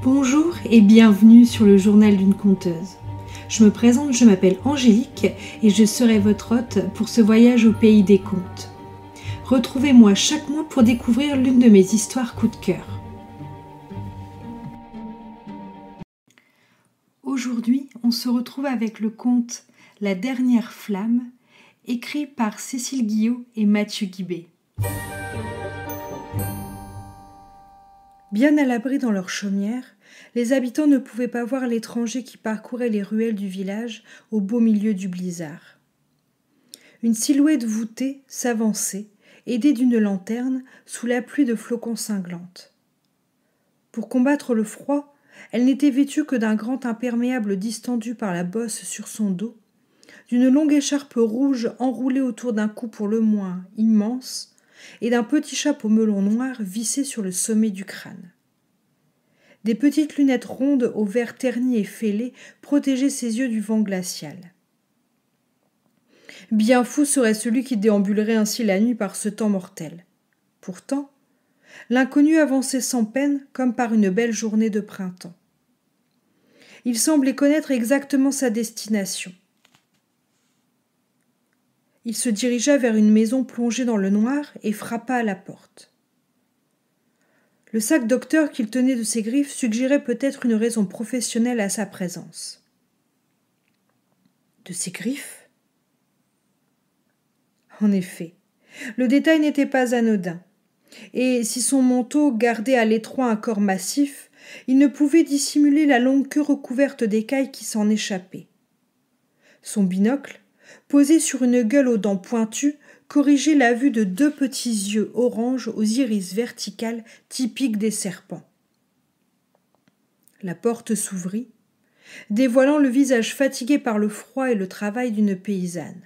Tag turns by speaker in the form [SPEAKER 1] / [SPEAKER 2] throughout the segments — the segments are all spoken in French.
[SPEAKER 1] Bonjour et bienvenue sur le journal d'une conteuse. Je me présente, je m'appelle Angélique et je serai votre hôte pour ce voyage au pays des contes. Retrouvez-moi chaque mois pour découvrir l'une de mes histoires coup de cœur. Aujourd'hui, on se retrouve avec le conte La dernière flamme, écrit par Cécile Guillot et Mathieu Guibé. Bien à l'abri dans leur chaumière, les habitants ne pouvaient pas voir l'étranger qui parcourait les ruelles du village au beau milieu du blizzard. Une silhouette voûtée s'avançait, aidée d'une lanterne, sous la pluie de flocons cinglante. Pour combattre le froid, elle n'était vêtue que d'un grand imperméable distendu par la bosse sur son dos, d'une longue écharpe rouge enroulée autour d'un cou pour le moins immense, et d'un petit chapeau melon noir vissé sur le sommet du crâne. Des petites lunettes rondes au verre terni et fêlé protégeaient ses yeux du vent glacial. Bien fou serait celui qui déambulerait ainsi la nuit par ce temps mortel. Pourtant, l'inconnu avançait sans peine comme par une belle journée de printemps. Il semblait connaître exactement sa destination. Il se dirigea vers une maison plongée dans le noir et frappa à la porte. Le sac docteur qu'il tenait de ses griffes suggérait peut-être une raison professionnelle à sa présence. De ses griffes ? En effet, le détail n'était pas anodin, et si son manteau gardait à l'étroit un corps massif, il ne pouvait dissimuler la longue queue recouverte d'écailles qui s'en échappait. Son binocle, posé sur une gueule aux dents pointues, corrigeait la vue de deux petits yeux orange aux iris verticales typiques des serpents. La porte s'ouvrit, dévoilant le visage fatigué par le froid et le travail d'une paysanne.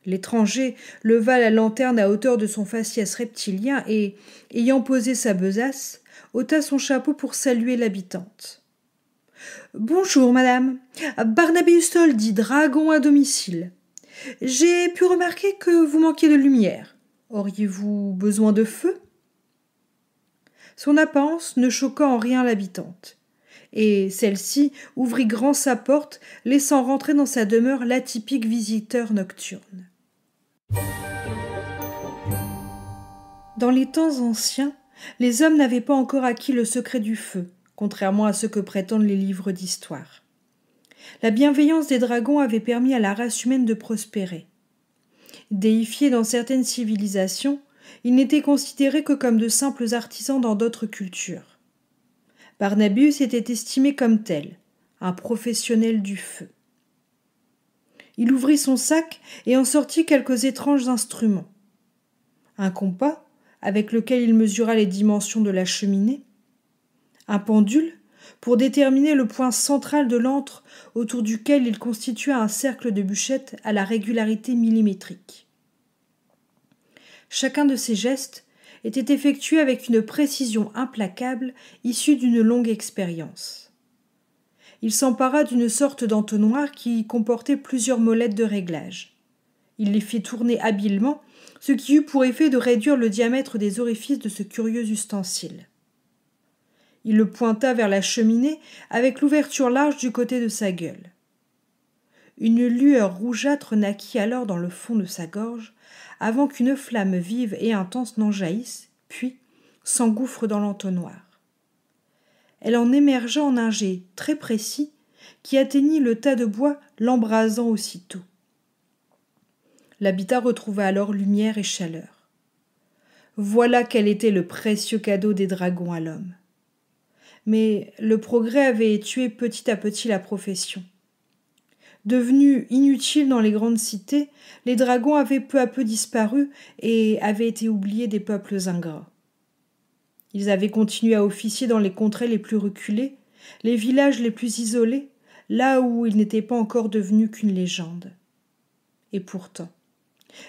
[SPEAKER 1] L'étranger leva la lanterne à hauteur de son faciès reptilien et, ayant posé sa besace, ôta son chapeau pour saluer l'habitante. « Bonjour, madame. Barnabé Hustol dit dragon à domicile. J'ai pu remarquer que vous manquiez de lumière. Auriez-vous besoin de feu ?» Son apparence ne choqua en rien l'habitante, et celle-ci ouvrit grand sa porte, laissant rentrer dans sa demeure l'atypique visiteur nocturne. Dans les temps anciens, les hommes n'avaient pas encore acquis le secret du feu, contrairement à ce que prétendent les livres d'histoire. La bienveillance des dragons avait permis à la race humaine de prospérer. Déifiés dans certaines civilisations, ils n'étaient considérés que comme de simples artisans dans d'autres cultures. Barnabéus était estimé comme tel, un professionnel du feu. Il ouvrit son sac et en sortit quelques étranges instruments. Un compas, avec lequel il mesura les dimensions de la cheminée, un pendule, pour déterminer le point central de l'antre autour duquel il constitua un cercle de bûchettes à la régularité millimétrique. Chacun de ces gestes était effectué avec une précision implacable issue d'une longue expérience. Il s'empara d'une sorte d'entonnoir qui comportait plusieurs molettes de réglage. Il les fit tourner habilement, ce qui eut pour effet de réduire le diamètre des orifices de ce curieux ustensile. Il le pointa vers la cheminée avec l'ouverture large du côté de sa gueule. Une lueur rougeâtre naquit alors dans le fond de sa gorge, avant qu'une flamme vive et intense n'en jaillisse, puis s'engouffre dans l'entonnoir. Elle en émergea en un jet très précis qui atteignit le tas de bois, l'embrasant aussitôt. L'habitat retrouva alors lumière et chaleur. Voilà quel était le précieux cadeau des dragons à l'homme. Mais le progrès avait tué petit à petit la profession. Devenus inutiles dans les grandes cités, les dragons avaient peu à peu disparu et avaient été oubliés des peuples ingrats. Ils avaient continué à officier dans les contrées les plus reculées, les villages les plus isolés, là où ils n'étaient pas encore devenus qu'une légende. Et pourtant,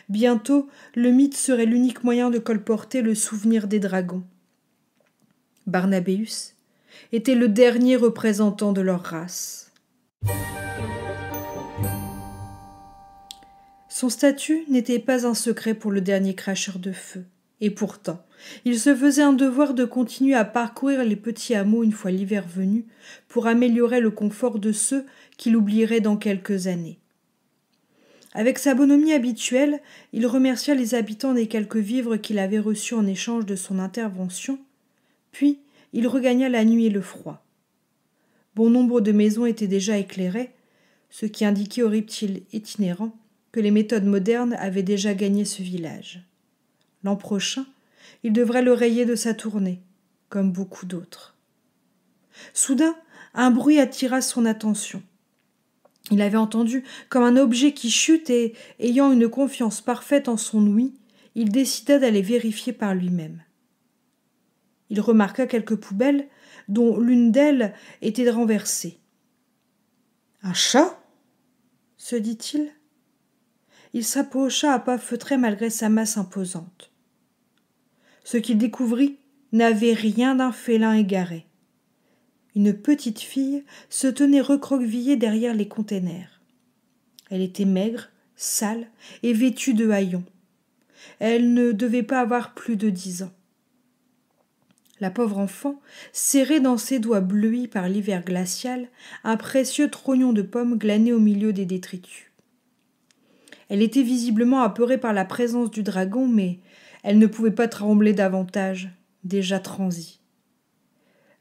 [SPEAKER 1] bientôt, le mythe serait l'unique moyen de colporter le souvenir des dragons. Barnabéus était le dernier représentant de leur race. Son statut n'était pas un secret pour le dernier cracheur de feu. Et pourtant, il se faisait un devoir de continuer à parcourir les petits hameaux une fois l'hiver venu, pour améliorer le confort de ceux qu'il oublierait dans quelques années. Avec sa bonhomie habituelle, il remercia les habitants des quelques vivres qu'il avait reçus en échange de son intervention, puis il regagna la nuit et le froid. Bon nombre de maisons étaient déjà éclairées, ce qui indiquait aux reptiles itinérants que les méthodes modernes avaient déjà gagné ce village. L'an prochain, il devrait le rayer de sa tournée, comme beaucoup d'autres. Soudain, un bruit attira son attention. Il avait entendu comme un objet qui chute et, ayant une confiance parfaite en son ouïe, il décida d'aller vérifier par lui-même. Il remarqua quelques poubelles, dont l'une d'elles était renversée. « Un chat ?» se dit-il. Il s'approcha à pas feutrés malgré sa masse imposante. Ce qu'il découvrit n'avait rien d'un félin égaré. Une petite fille se tenait recroquevillée derrière les containers. Elle était maigre, sale et vêtue de haillons. Elle ne devait pas avoir plus de 10 ans. La pauvre enfant serrait dans ses doigts bleuis par l'hiver glacial un précieux trognon de pomme glané au milieu des détritus. Elle était visiblement apeurée par la présence du dragon, mais elle ne pouvait pas trembler davantage, déjà transie.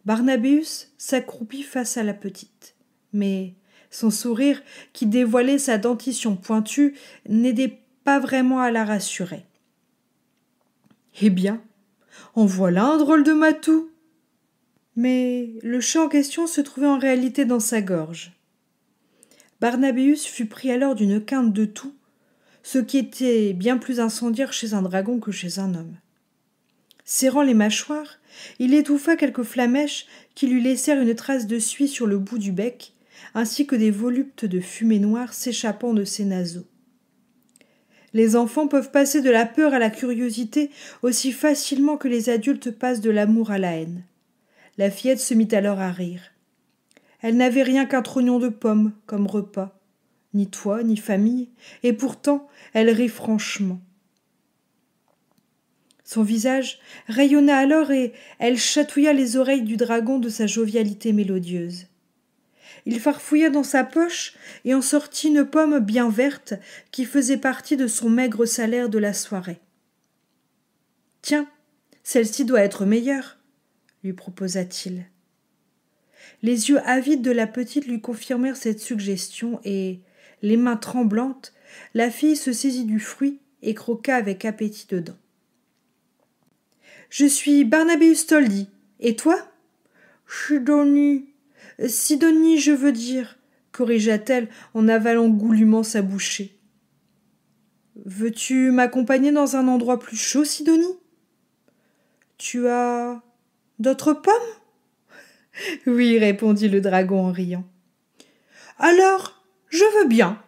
[SPEAKER 1] Barnabéus s'accroupit face à la petite, mais son sourire, qui dévoilait sa dentition pointue, n'aidait pas vraiment à la rassurer. « Eh bien, en voilà un drôle de matou !» Mais le chat en question se trouvait en réalité dans sa gorge. Barnabéus fut pris alors d'une quinte de toux, ce qui était bien plus incendiaire chez un dragon que chez un homme. Serrant les mâchoires, il étouffa quelques flammèches qui lui laissèrent une trace de suie sur le bout du bec, ainsi que des voluptes de fumée noire s'échappant de ses naseaux. Les enfants peuvent passer de la peur à la curiosité aussi facilement que les adultes passent de l'amour à la haine. La fillette se mit alors à rire. Elle n'avait rien qu'un trognon de pomme comme repas, ni toit, ni famille, et pourtant elle rit franchement. Son visage rayonna alors et elle chatouilla les oreilles du dragon de sa jovialité mélodieuse. Il farfouilla dans sa poche et en sortit une pomme bien verte qui faisait partie de son maigre salaire de la soirée. « Tiens, celle-ci doit être meilleure, » lui proposa-t-il. Les yeux avides de la petite lui confirmèrent cette suggestion et, les mains tremblantes, la fille se saisit du fruit et croqua avec appétit dedans. « Je suis Barnabéus Toldy. Et toi ?»« Sidonie, je veux dire, » corrigea-t-elle en avalant goulûment sa bouchée. « Veux-tu m'accompagner dans un endroit plus chaud, Sidonie ? Tu as d'autres pommes ? » ?»« Oui, répondit le dragon en riant. « Alors, je veux bien. »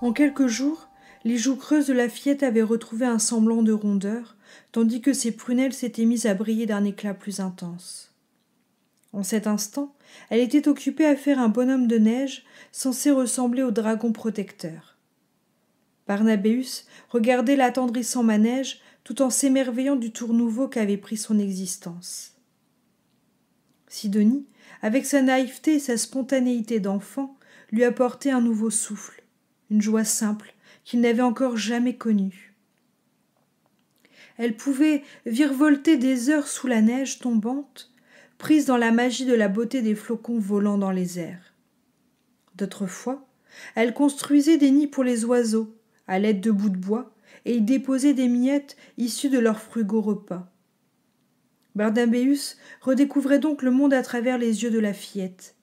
[SPEAKER 1] En quelques jours, les joues creuses de la fillette avaient retrouvé un semblant de rondeur, tandis que ses prunelles s'étaient mises à briller d'un éclat plus intense. En cet instant, elle était occupée à faire un bonhomme de neige censé ressembler au dragon protecteur. Barnabéus regardait l'attendrissant manège tout en s'émerveillant du tour nouveau qu'avait pris son existence. Sidonie, avec sa naïveté et sa spontanéité d'enfant, lui apportait un nouveau souffle, une joie simple qu'il n'avait encore jamais connue. Elle pouvait virevolter des heures sous la neige tombante, prise dans la magie de la beauté des flocons volant dans les airs. D'autres fois, elle construisait des nids pour les oiseaux, à l'aide de bouts de bois, et y déposait des miettes issues de leurs frugaux repas. Barnabéus redécouvrait donc le monde à travers les yeux de la fillette.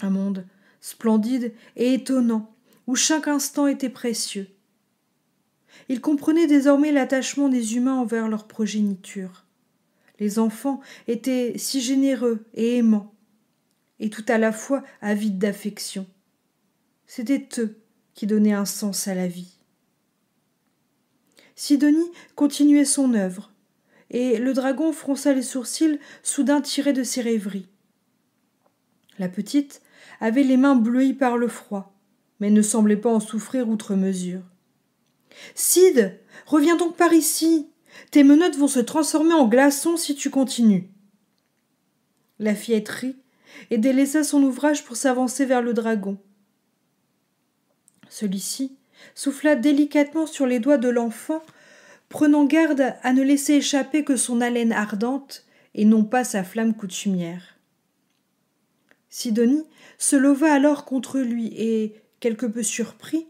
[SPEAKER 1] Un monde splendide et étonnant, où chaque instant était précieux. Il comprenait désormais l'attachement des humains envers leur progéniture. Les enfants étaient si généreux et aimants, et tout à la fois avides d'affection. C'étaient eux qui donnaient un sens à la vie. Sidonie continuait son œuvre, et le dragon fronça les sourcils, soudain tiré de ses rêveries. La petite avait les mains bleuies par le froid, mais ne semblait pas en souffrir outre mesure. « Sid, reviens donc par ici. Tes menottes vont se transformer en glaçons si tu continues. » La fillette rit et délaissa son ouvrage pour s'avancer vers le dragon. Celui-ci souffla délicatement sur les doigts de l'enfant, prenant garde à ne laisser échapper que son haleine ardente et non pas sa flamme coutumière. Sidonie se leva alors contre lui et, quelque peu surpris,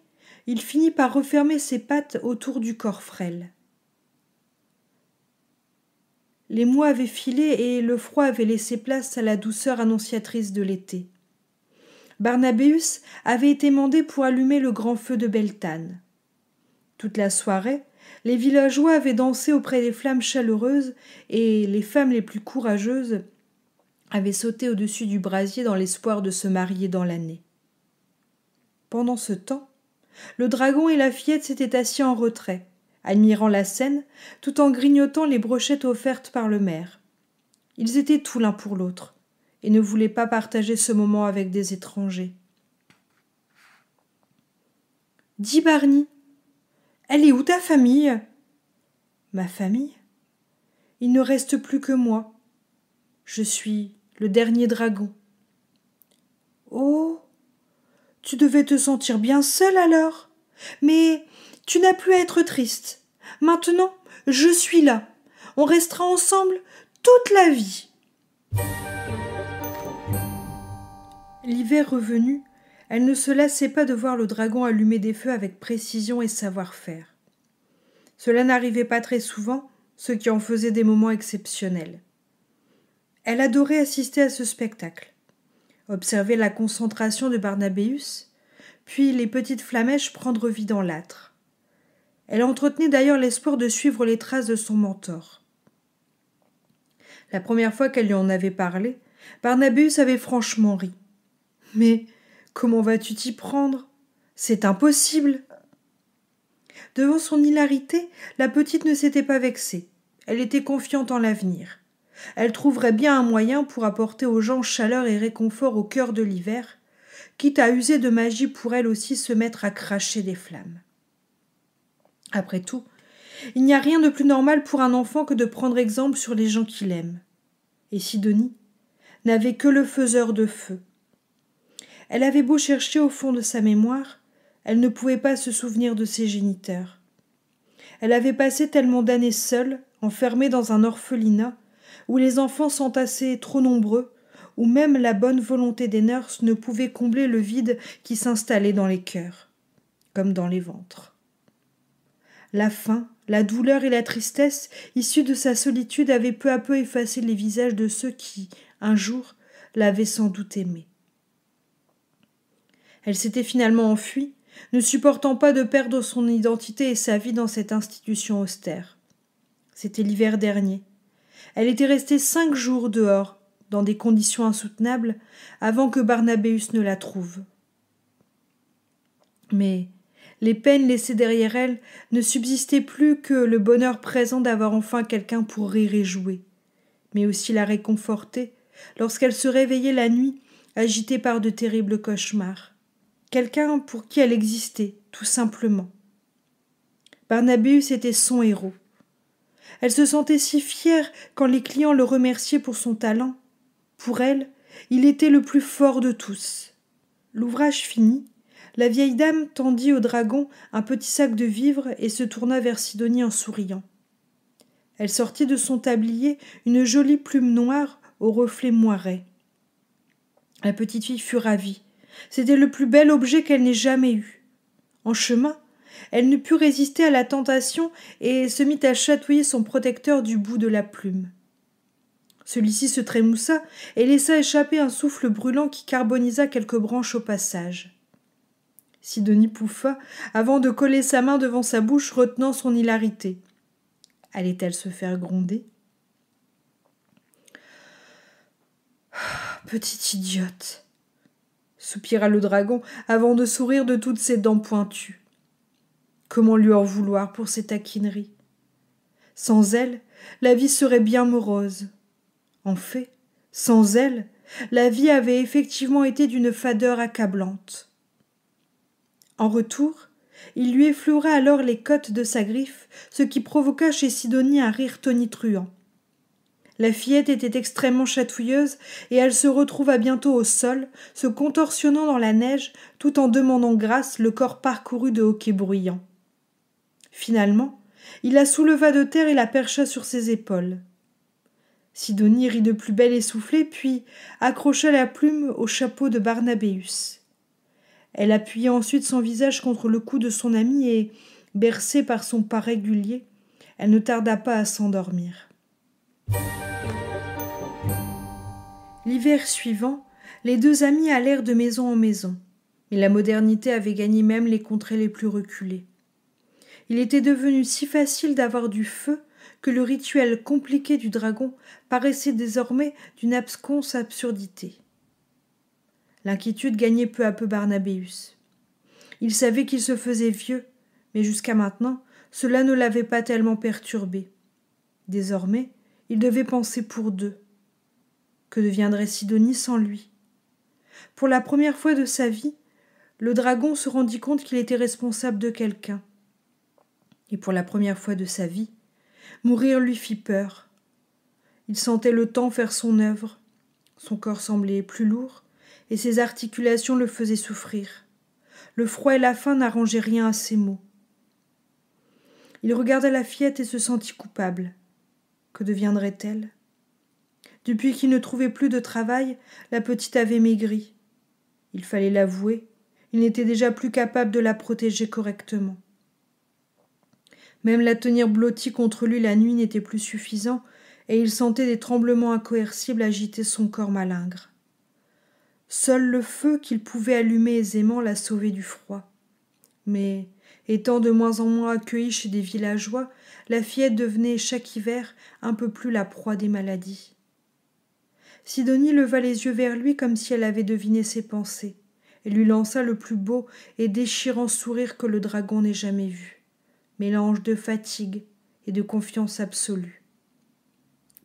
[SPEAKER 1] il finit par refermer ses pattes autour du corps frêle. Les mois avaient filé et le froid avait laissé place à la douceur annonciatrice de l'été. Barnabéus avait été mandé pour allumer le grand feu de Beltane. Toute la soirée, les villageois avaient dansé auprès des flammes chaleureuses et les femmes les plus courageuses avaient sauté au-dessus du brasier dans l'espoir de se marier dans l'année. Pendant ce temps, le dragon et la fillette s'étaient assis en retrait, admirant la scène, tout en grignotant les brochettes offertes par le maire. Ils étaient tout l'un pour l'autre, et ne voulaient pas partager ce moment avec des étrangers. « Dis, Barney, elle est où ta famille ?»« Ma famille ? Il ne reste plus que moi. Je suis le dernier dragon. »« Oh, tu devais te sentir bien seul alors. Mais tu n'as plus à être triste. Maintenant, je suis là. On restera ensemble toute la vie. » L'hiver revenu, elle ne se lassait pas de voir le dragon allumer des feux avec précision et savoir-faire. Cela n'arrivait pas très souvent, ce qui en faisait des moments exceptionnels. Elle adorait assister à ce spectacle, observer la concentration de Barnabéus, puis les petites flamèches prendre vie dans l'âtre. Elle entretenait d'ailleurs l'espoir de suivre les traces de son mentor. La première fois qu'elle lui en avait parlé, Barnabéus avait franchement ri. « Mais comment vas-tu t'y prendre ? C'est impossible !» Devant son hilarité, la petite ne s'était pas vexée. Elle était confiante en l'avenir. Elle trouverait bien un moyen pour apporter aux gens chaleur et réconfort au cœur de l'hiver, quitte à user de magie pour elle aussi se mettre à cracher des flammes. Après tout, il n'y a rien de plus normal pour un enfant que de prendre exemple sur les gens qu'il aime. Et Sidonie n'avait que le faiseur de feu. Elle avait beau chercher au fond de sa mémoire, elle ne pouvait pas se souvenir de ses géniteurs. Elle avait passé tellement d'années seule, enfermée dans un orphelinat, où les enfants s'entassaient trop nombreux, où même la bonne volonté des nurses ne pouvait combler le vide qui s'installait dans les cœurs, comme dans les ventres. La faim, la douleur et la tristesse issues de sa solitude avaient peu à peu effacé les visages de ceux qui, un jour, l'avaient sans doute aimée. Elle s'était finalement enfuie, ne supportant pas de perdre son identité et sa vie dans cette institution austère. C'était l'hiver dernier. Elle était restée 5 jours dehors, dans des conditions insoutenables, avant que Barnabéus ne la trouve. Mais les peines laissées derrière elle ne subsistaient plus que le bonheur présent d'avoir enfin quelqu'un pour rire et jouer, mais aussi la réconforter lorsqu'elle se réveillait la nuit, agitée par de terribles cauchemars. Quelqu'un pour qui elle existait, tout simplement. Barnabéus était son héros. Elle se sentait si fière quand les clients le remerciaient pour son talent. Pour elle, il était le plus fort de tous. L'ouvrage fini, la vieille dame tendit au dragon un petit sac de vivres et se tourna vers Sidonie en souriant. Elle sortit de son tablier une jolie plume noire au reflet moiré. La petite fille fut ravie. C'était le plus bel objet qu'elle n'ait jamais eu. En chemin, elle ne put résister à la tentation et se mit à chatouiller son protecteur du bout de la plume. Celui-ci se trémoussa et laissa échapper un souffle brûlant qui carbonisa quelques branches au passage. Sidonie pouffa avant de coller sa main devant sa bouche, retenant son hilarité. Allait-elle se faire gronder ? « Petite idiote !» soupira le dragon avant de sourire de toutes ses dents pointues. Comment lui en vouloir pour ses taquineries ? Sans elle, la vie serait bien morose. En fait, sans elle, la vie avait effectivement été d'une fadeur accablante. En retour, Il lui effleura alors les côtes de sa griffe, ce qui provoqua chez Sidonie un rire tonitruant. La fillette était extrêmement chatouilleuse, et elle se retrouva bientôt au sol, se contorsionnant dans la neige, tout en demandant grâce, le corps parcouru de hoquets bruyants. Finalement, il la souleva de terre et la percha sur ses épaules. Sidonie rit de plus belle essoufflée, puis accrocha la plume au chapeau de Barnabéus. Elle appuyait ensuite son visage contre le cou de son ami et, bercée par son pas régulier, elle ne tarda pas à s'endormir. L'hiver suivant, les deux amis allèrent de maison en maison, mais la modernité avait gagné même les contrées les plus reculées. Il était devenu si facile d'avoir du feu que le rituel compliqué du dragon paraissait désormais d'une absconse absurdité. L'inquiétude gagnait peu à peu Barnabéus. Il savait qu'il se faisait vieux, mais jusqu'à maintenant, cela ne l'avait pas tellement perturbé. Désormais, il devait penser pour deux. Que deviendrait Sidonie sans lui? Pour la première fois de sa vie, le dragon se rendit compte qu'il était responsable de quelqu'un. Et pour la première fois de sa vie, mourir lui fit peur. Il sentait le temps faire son œuvre. Son corps semblait plus lourd, et ses articulations le faisaient souffrir. Le froid et la faim n'arrangeaient rien à ses maux. Il regarda la fillette et se sentit coupable. Que deviendrait-elle? Depuis qu'il ne trouvait plus de travail, la petite avait maigri. Il fallait l'avouer, il n'était déjà plus capable de la protéger correctement. Même la tenir blottie contre lui la nuit n'était plus suffisant, et il sentait des tremblements incoercibles agiter son corps malingre. Seul le feu qu'il pouvait allumer aisément la sauvait du froid. Mais, étant de moins en moins accueillie chez des villageois, la fillette devenait chaque hiver un peu plus la proie des maladies. Sidonie leva les yeux vers lui comme si elle avait deviné ses pensées, et lui lança le plus beau et déchirant sourire que le dragon n'ait jamais vu, mélange de fatigue et de confiance absolue.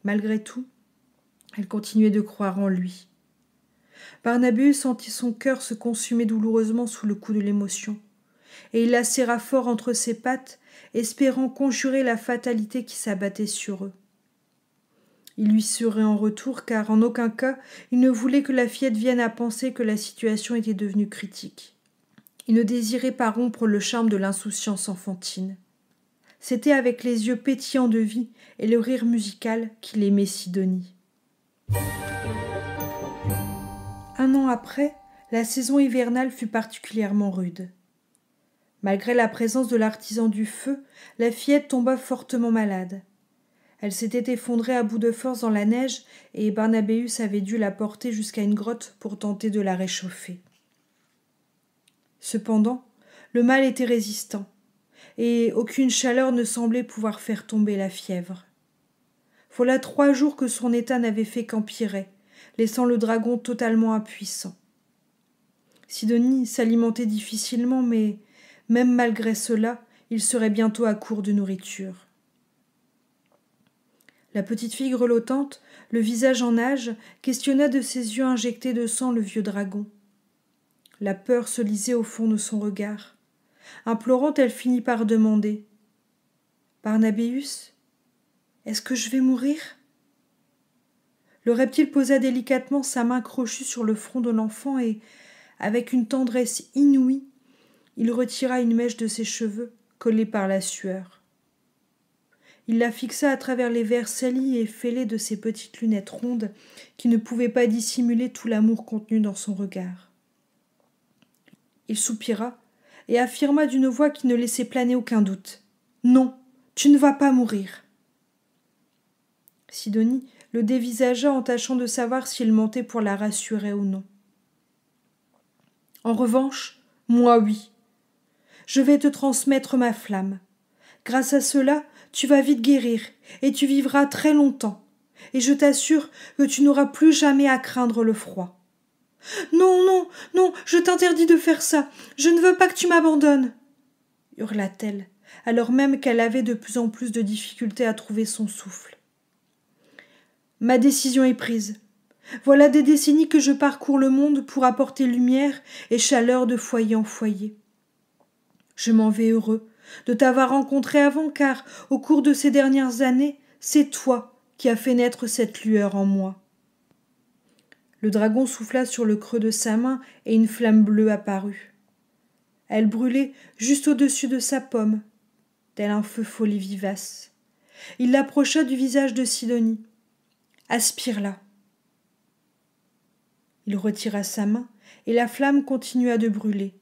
[SPEAKER 1] Malgré tout, elle continuait de croire en lui. Barnabéus sentit son cœur se consumer douloureusement sous le coup de l'émotion, et il la serra fort entre ses pattes, espérant conjurer la fatalité qui s'abattait sur eux. Il lui sourit en retour, car en aucun cas il ne voulait que la fillette vienne à penser que la situation était devenue critique. Il ne désirait pas rompre le charme de l'insouciance enfantine. C'était avec les yeux pétillants de vie et le rire musical qu'il aimait Sidonie. Un an après, la saison hivernale fut particulièrement rude. Malgré la présence de l'artisan du feu, la fillette tomba fortement malade. Elle s'était effondrée à bout de force dans la neige et Barnabéus avait dû la porter jusqu'à une grotte pour tenter de la réchauffer. Cependant, le mal était résistant et aucune chaleur ne semblait pouvoir faire tomber la fièvre. Voilà 3 jours que son état n'avait fait qu'empirer, laissant le dragon totalement impuissant. Sidonie s'alimentait difficilement, mais même malgré cela, il serait bientôt à court de nourriture. La petite fille grelottante, le visage en nage, questionna de ses yeux injectés de sang le vieux dragon. La peur se lisait au fond de son regard. Implorante, elle finit par demander « Barnabéus, est-ce que je vais mourir ?» Le reptile posa délicatement sa main crochue sur le front de l'enfant et, avec une tendresse inouïe, il retira une mèche de ses cheveux, collée par la sueur. Il la fixa à travers les verres salis et fêlés de ses petites lunettes rondes qui ne pouvaient pas dissimuler tout l'amour contenu dans son regard. Il soupira et affirma d'une voix qui ne laissait planer aucun doute. « Non, tu ne vas pas mourir !» Sidonie le dévisagea en tâchant de savoir s'il mentait pour la rassurer ou non. « En revanche, moi oui. Je vais te transmettre ma flamme. Grâce à cela, tu vas vite guérir et tu vivras très longtemps. Et je t'assure que tu n'auras plus jamais à craindre le froid. »« Non, non, non, je t'interdis de faire ça. Je ne veux pas que tu m'abandonnes. » hurla-t-elle, alors même qu'elle avait de plus en plus de difficultés à trouver son souffle. « Ma décision est prise. Voilà des décennies que je parcours le monde pour apporter lumière et chaleur de foyer en foyer. Je m'en vais heureux de t'avoir rencontré avant, car, au cours de ces dernières années, c'est toi qui as fait naître cette lueur en moi. » Le dragon souffla sur le creux de sa main et une flamme bleue apparut. Elle brûlait juste au-dessus de sa paume, tel un feu follet vivace. Il l'approcha du visage de Sidonie. « Aspire-la. » Il retira sa main et la flamme continua de brûler,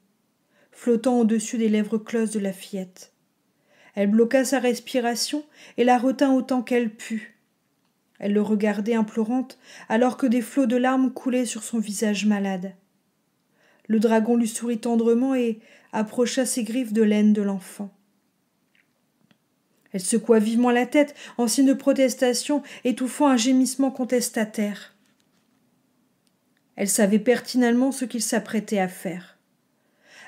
[SPEAKER 1] flottant au-dessus des lèvres closes de la fillette. Elle bloqua sa respiration et la retint autant qu'elle put. Elle le regardait implorante alors que des flots de larmes coulaient sur son visage malade. Le dragon lui sourit tendrement et approcha ses griffes de l'aine de l'enfant. Elle secoua vivement la tête en signe de protestation, étouffant un gémissement contestataire. Elle savait pertinemment ce qu'il s'apprêtait à faire.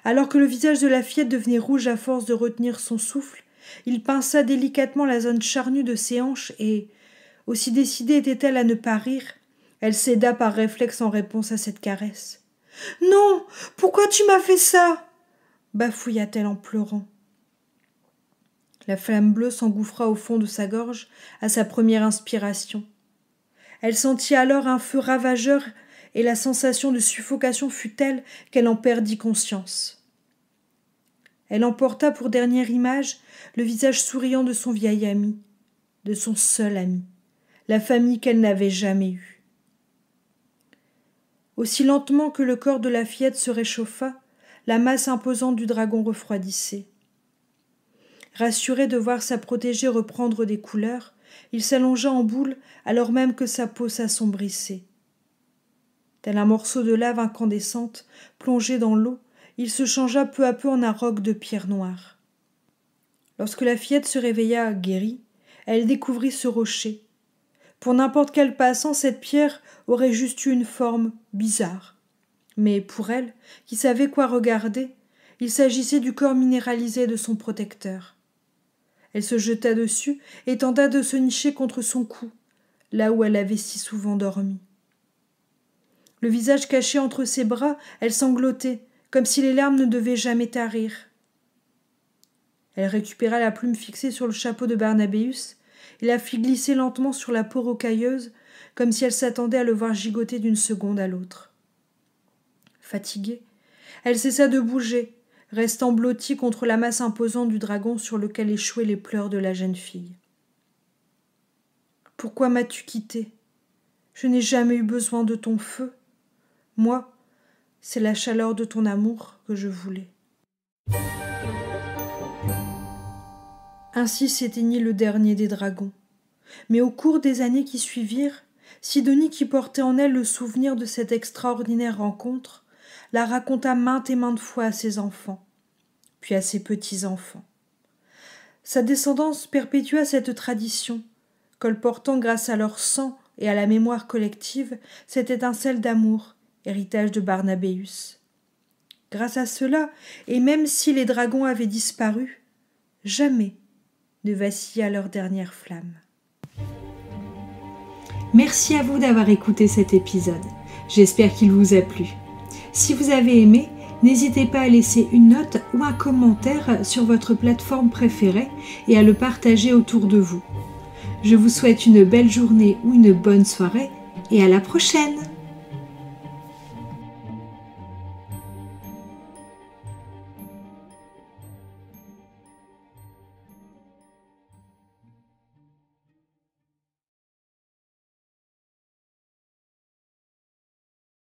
[SPEAKER 1] Alors que le visage de la fillette devenait rouge à force de retenir son souffle, il pinça délicatement la zone charnue de ses hanches et, aussi décidée était-elle à ne pas rire, elle céda par réflexe en réponse à cette caresse. « Non, pourquoi tu m'as fait ça ?» bafouilla-t-elle en pleurant. La flamme bleue s'engouffra au fond de sa gorge à sa première inspiration. Elle sentit alors un feu ravageur et la sensation de suffocation fut telle qu'elle en perdit conscience. Elle emporta pour dernière image le visage souriant de son vieil ami, de son seul ami, la famille qu'elle n'avait jamais eue. Aussi lentement que le corps de la fillette se réchauffa, la masse imposante du dragon refroidissait. Rassuré de voir sa protégée reprendre des couleurs, il s'allongea en boule alors même que sa peau s'assombrissait. Tel un morceau de lave incandescente plongé dans l'eau, il se changea peu à peu en un roc de pierre noire. Lorsque la fillette se réveilla guérie, elle découvrit ce rocher. Pour n'importe quel passant, cette pierre aurait juste eu une forme bizarre. Mais pour elle, qui savait quoi regarder, il s'agissait du corps minéralisé de son protecteur. Elle se jeta dessus et tenta de se nicher contre son cou, là où elle avait si souvent dormi. Le visage caché entre ses bras, elle sanglotait, comme si les larmes ne devaient jamais tarir. Elle récupéra la plume fixée sur le chapeau de Barnabéus et la fit glisser lentement sur la peau rocailleuse, comme si elle s'attendait à le voir gigoter d'une seconde à l'autre. Fatiguée, elle cessa de bouger, restant blottie contre la masse imposante du dragon sur lequel échouaient les pleurs de la jeune fille. « Pourquoi m'as-tu quittée ? Je n'ai jamais eu besoin de ton feu. Moi, c'est la chaleur de ton amour que je voulais. » Ainsi s'éteignit le dernier des dragons. Mais au cours des années qui suivirent, Sidonie, qui portait en elle le souvenir de cette extraordinaire rencontre, la raconta maintes et maintes fois à ses enfants, puis à ses petits-enfants. Sa descendance perpétua cette tradition, colportant grâce à leur sang et à la mémoire collective cette étincelle d'amour, héritage de Barnabéus. Grâce à cela, et même si les dragons avaient disparu, jamais ne vacilla leur dernière flamme. Merci à vous d'avoir écouté cet épisode. J'espère qu'il vous a plu. Si vous avez aimé, n'hésitez pas à laisser une note ou un commentaire sur votre plateforme préférée et à le partager autour de vous. Je vous souhaite une belle journée ou une bonne soirée et à la prochaine!